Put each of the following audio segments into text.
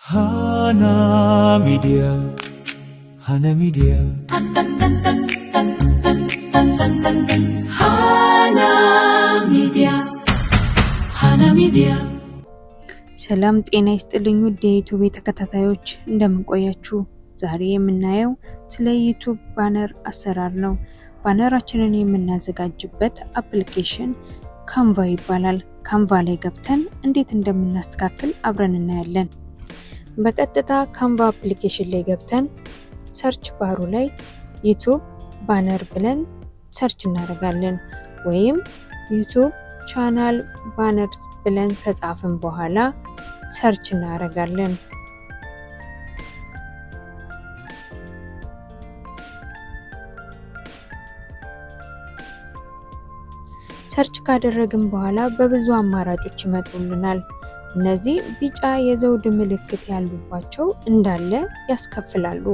Hana Media, Hana Media. Hana Media, Hana Media. ሰላም ጤና ይስጥልኝ ውድ የዩቲዩብ ተከታታዮች እንደምን ቆያችሁ? ዛሬ የምናየው ስለ ዩቲዩብ ባነር አሰራር ነው። ባነራችንን የምናዘጋጅበት አፕሊኬሽን ካንቫ ይባላል። ካንቫ ላይ ገብተን እንዴት እንደምናስተካክል አብረን እናያለን። በቀጥታ ካንቫ አፕሊኬሽን ላይ ገብተን ሰርች ባሩ ላይ ዩቲዩብ ባነር ብለን ሰርች እናደርጋለን ወይም ዩቲዩብ ቻናል ባነርስ ብለን ከጻፍን በኋላ ሰርች እናደርጋለን። ሰርች ካደረግን በኋላ በብዙ አማራጮች ይመጡልናል። እነዚህ ቢጫ የዘውድ ምልክት ያሉባቸው እንዳለ ያስከፍላሉ።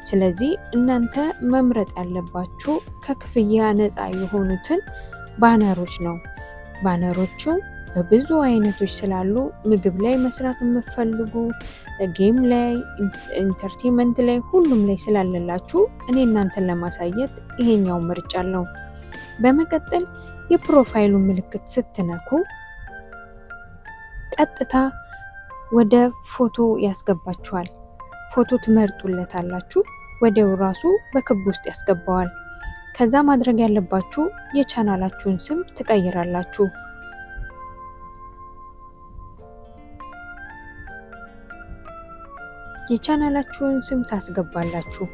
ስለዚህ እናንተ መምረጥ ያለባችሁ ከክፍያ ነፃ የሆኑትን ባነሮች ነው። ባነሮቹ በብዙ አይነቶች ስላሉ ምግብ ላይ መስራት የምትፈልጉ፣ ጌም ላይ፣ ኢንተርቴይንመንት ላይ ሁሉም ላይ ስላለላችሁ እኔ እናንተን ለማሳየት ይሄኛው መርጫለሁ። በመቀጠል የፕሮፋይሉ ምልክት ስትነኩ ቀጥታ ወደ ፎቶ ያስገባችኋል። ፎቶ ትመርጡለታላችሁ፣ ወዲያው ራሱ በክብ ውስጥ ያስገባዋል። ከዛ ማድረግ ያለባችሁ የቻናላችሁን ስም ትቀይራላችሁ። የቻናላችሁን ስም ታስገባላችሁ።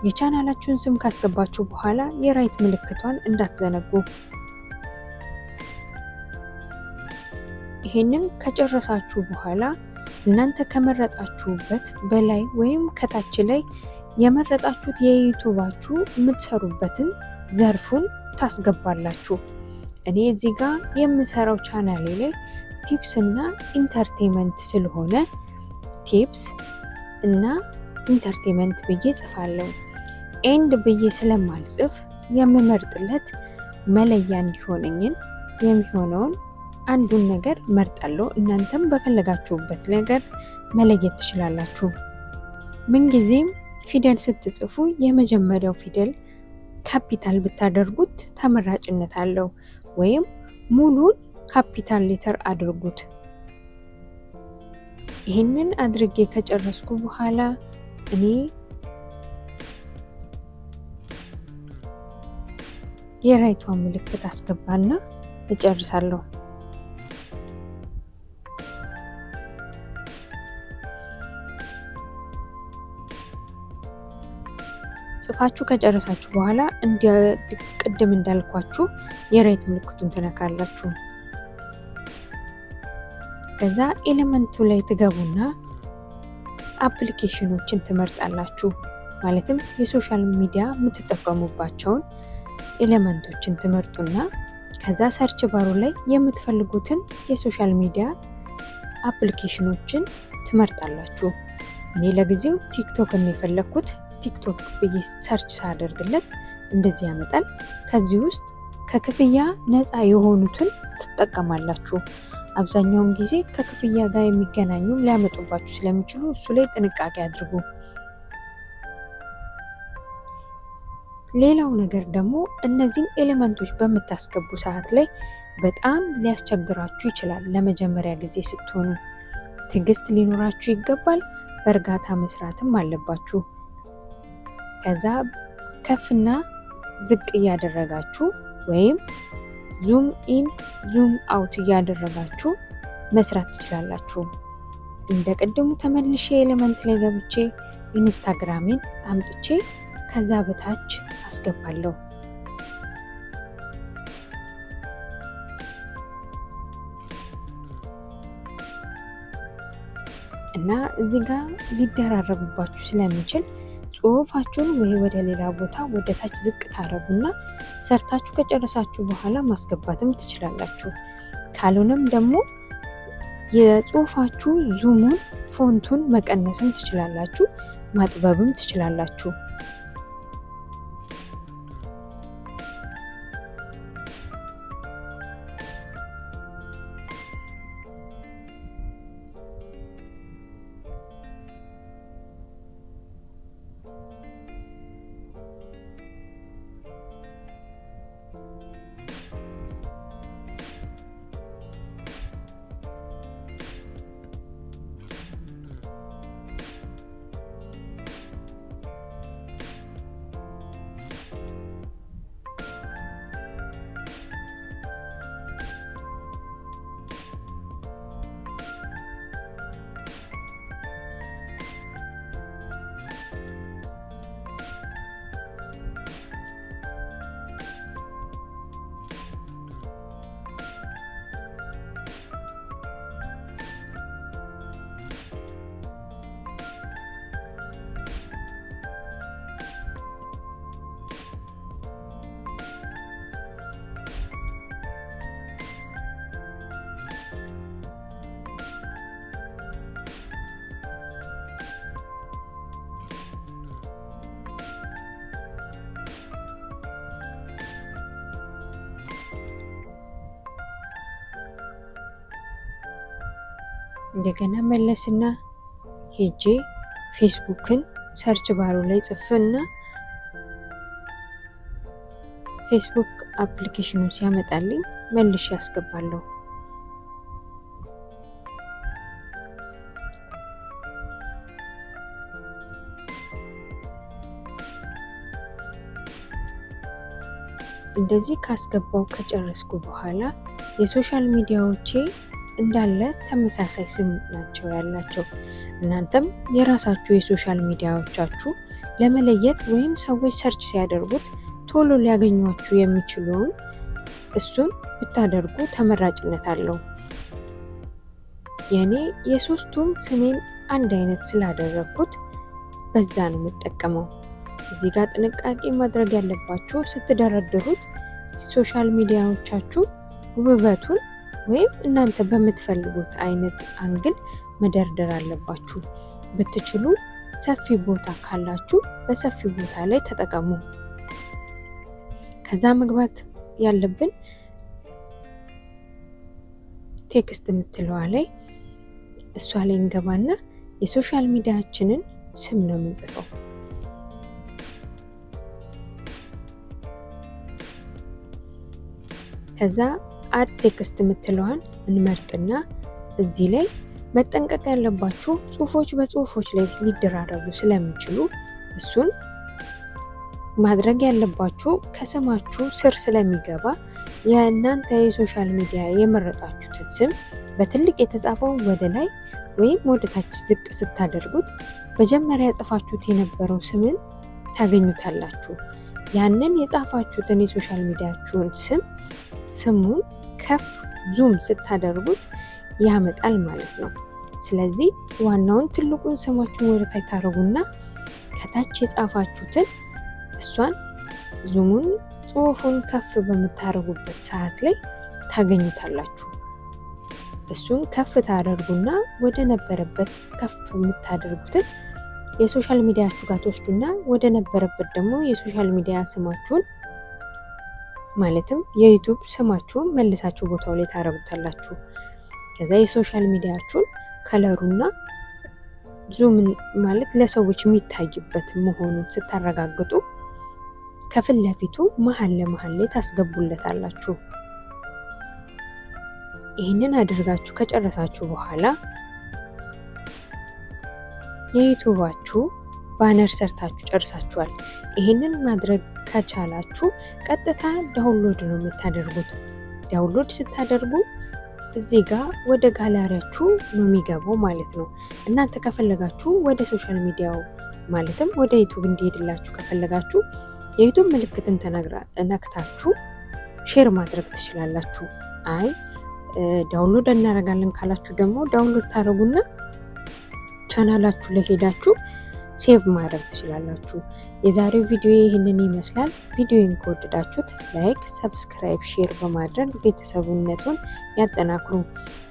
የቻናላችሁን ስም ካስገባችሁ በኋላ የራይት ምልክቷን እንዳትዘነጉ። ይሄንን ከጨረሳችሁ በኋላ እናንተ ከመረጣችሁበት በላይ ወይም ከታች ላይ የመረጣችሁት የዩቲዩባችሁ የምትሰሩበትን ዘርፉን ታስገባላችሁ። እኔ እዚህ ጋር የምሰራው ቻናሌ ላይ ቲፕስ እና ኢንተርቴይንመንት ስለሆነ ቲፕስ እና ኢንተርቴይንመንት ብዬ ጽፋለሁ። ኤንድ ብዬ ስለማልጽፍ የምመርጥለት መለያ እንዲሆነኝን የሚሆነውን አንዱን ነገር መርጣለሁ። እናንተም በፈለጋችሁበት ነገር መለየት ትችላላችሁ። ምንጊዜም ፊደል ስትጽፉ የመጀመሪያው ፊደል ካፒታል ብታደርጉት ተመራጭነት አለው፣ ወይም ሙሉን ካፒታል ሌተር አድርጉት። ይህንን አድርጌ ከጨረስኩ በኋላ እኔ የራይቷን ምልክት አስገባና እጨርሳለሁ። ጽፋችሁ ከጨረሳችሁ በኋላ ቅድም እንዳልኳችሁ የራይት ምልክቱን ትነካላችሁ። ከዛ ኤሌመንቱ ላይ ትገቡና አፕሊኬሽኖችን ትመርጣላችሁ። ማለትም የሶሻል ሚዲያ የምትጠቀሙባቸውን ኤሌመንቶችን ትመርጡና ከዛ ሰርች ባሩ ላይ የምትፈልጉትን የሶሻል ሚዲያ አፕሊኬሽኖችን ትመርጣላችሁ። እኔ ለጊዜው ቲክቶክን የፈለኩት ቲክቶክ ብዬ ሰርች ሳደርግለት እንደዚህ ያመጣል። ከዚህ ውስጥ ከክፍያ ነፃ የሆኑትን ትጠቀማላችሁ። አብዛኛውን ጊዜ ከክፍያ ጋር የሚገናኙ ሊያመጡባችሁ ስለሚችሉ እሱ ላይ ጥንቃቄ አድርጉ። ሌላው ነገር ደግሞ እነዚህን ኤሌመንቶች በምታስገቡ ሰዓት ላይ በጣም ሊያስቸግራችሁ ይችላል። ለመጀመሪያ ጊዜ ስትሆኑ ትዕግስት ሊኖራችሁ ይገባል። በእርጋታ መስራትም አለባችሁ። ከዛ ከፍና ዝቅ እያደረጋችሁ ወይም ዙም ኢን ዙም አውት እያደረጋችሁ መስራት ትችላላችሁ። እንደ ቅድሙ ተመልሼ ኤሌመንት ላይ ገብቼ ኢንስታግራሜን አምጥቼ ከዛ በታች አስገባለሁ። እና እዚህ ጋር ሊደራረብባችሁ ስለሚችል ጽሁፋችሁን ወይ ወደ ሌላ ቦታ ወደ ታች ዝቅ ታረጉና ሰርታችሁ ከጨረሳችሁ በኋላ ማስገባትም ትችላላችሁ። ካልሆነም ደግሞ የጽሁፋችሁ ዙሙን ፎንቱን መቀነስም ትችላላችሁ፣ ማጥበብም ትችላላችሁ። እንደገና መለስና ሄጄ ፌስቡክን ሰርች ባሩ ላይ ጽፍና ፌስቡክ አፕሊኬሽኑን ሲያመጣልኝ መልሼ ያስገባለሁ። እንደዚህ ካስገባው ከጨረስኩ በኋላ የሶሻል ሚዲያዎቼ እንዳለ ተመሳሳይ ስም ናቸው ያላቸው። እናንተም የራሳችሁ የሶሻል ሚዲያዎቻችሁ ለመለየት ወይም ሰዎች ሰርች ሲያደርጉት ቶሎ ሊያገኟችሁ የሚችለውን እሱን ብታደርጉ ተመራጭነት አለው። የኔ የሶስቱም ስሜን አንድ አይነት ስላደረግኩት በዛ ነው የምጠቀመው። እዚህ ጋር ጥንቃቄ ማድረግ ያለባችሁ ስትደረድሩት ሶሻል ሚዲያዎቻችሁ ውበቱን ወይም እናንተ በምትፈልጉት አይነት አንግል መደርደር አለባችሁ። ብትችሉ ሰፊ ቦታ ካላችሁ በሰፊ ቦታ ላይ ተጠቀሙ። ከዛ መግባት ያለብን ቴክስት የምትለዋ ላይ እሷ ላይ እንገባና የሶሻል ሚዲያችንን ስም ነው የምንጽፈው። ከዛ አድ ቴክስት የምትለዋን እንመርጥና እዚህ ላይ መጠንቀቅ ያለባችሁ ጽሁፎች በጽሁፎች ላይ ሊደራረቡ ስለሚችሉ እሱን ማድረግ ያለባችሁ ከስማችሁ ስር ስለሚገባ የእናንተ የሶሻል ሚዲያ የመረጣችሁትን ስም በትልቅ የተጻፈውን ወደ ላይ ወይም ወደ ታች ዝቅ ስታደርጉት መጀመሪያ የጻፋችሁት የነበረው ስምን ታገኙታላችሁ። ያንን የጻፋችሁትን የሶሻል ሚዲያችሁን ስሙን ከፍ ዙም ስታደርጉት ያመጣል ማለት ነው። ስለዚህ ዋናውን ትልቁን ስማችሁን ወደ ታች ታረጉና ከታች የጻፋችሁትን እሷን ዙሙን ጽሁፉን ከፍ በምታረጉበት ሰዓት ላይ ታገኙታላችሁ። እሱን ከፍ ታደርጉና ወደ ነበረበት ከፍ የምታደርጉትን የሶሻል ሚዲያችሁ ጋር ተወስዱና ወደ ነበረበት ደግሞ የሶሻል ሚዲያ ስማችሁን ማለትም የዩቲዩብ ስማችሁን መልሳችሁ ቦታው ላይ ታረጉታላችሁ። ከዛ የሶሻል ሚዲያችሁን ከለሩና ዙም ማለት ለሰዎች የሚታይበት መሆኑን ስታረጋግጡ ከፊት ለፊቱ መሀል ለመሀል ላይ ታስገቡለታላችሁ። ይህንን አድርጋችሁ ከጨረሳችሁ በኋላ የዩቲዩባችሁ ባነር ሰርታችሁ ጨርሳችኋል። ይህንን ማድረግ ከቻላችሁ ቀጥታ ዳውንሎድ ነው የምታደርጉት። ዳውንሎድ ስታደርጉ እዚህ ጋር ወደ ጋላሪያችሁ ነው የሚገባው ማለት ነው። እናንተ ከፈለጋችሁ ወደ ሶሻል ሚዲያው ማለትም ወደ ዩቲዩብ እንዲሄድላችሁ ከፈለጋችሁ የዩቲዩብ ምልክትን ነክታችሁ ሼር ማድረግ ትችላላችሁ። አይ ዳውንሎድ እናደርጋለን ካላችሁ ደግሞ ዳውንሎድ ታደርጉና ቻናላችሁ ላይ ሄዳችሁ ሴቭ ማድረግ ትችላላችሁ። የዛሬው ቪዲዮ ይህንን ይመስላል። ቪዲዮን ከወደዳችሁት ላይክ፣ ሰብስክራይብ፣ ሼር በማድረግ ቤተሰቡነቱን ያጠናክሩ።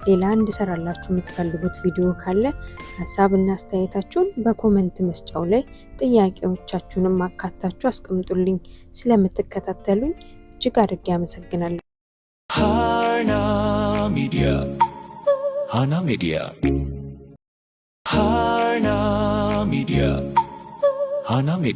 ሌላ እንድሰራላችሁ የምትፈልጉት ቪዲዮ ካለ ሀሳብና አስተያየታችሁን በኮመንት መስጫው ላይ ጥያቄዎቻችሁንም አካታችሁ አስቀምጡልኝ። ስለምትከታተሉኝ እጅግ አድርጌ አመሰግናለሁ። Hana Media. Hana Media. Hana Media. Hana Media.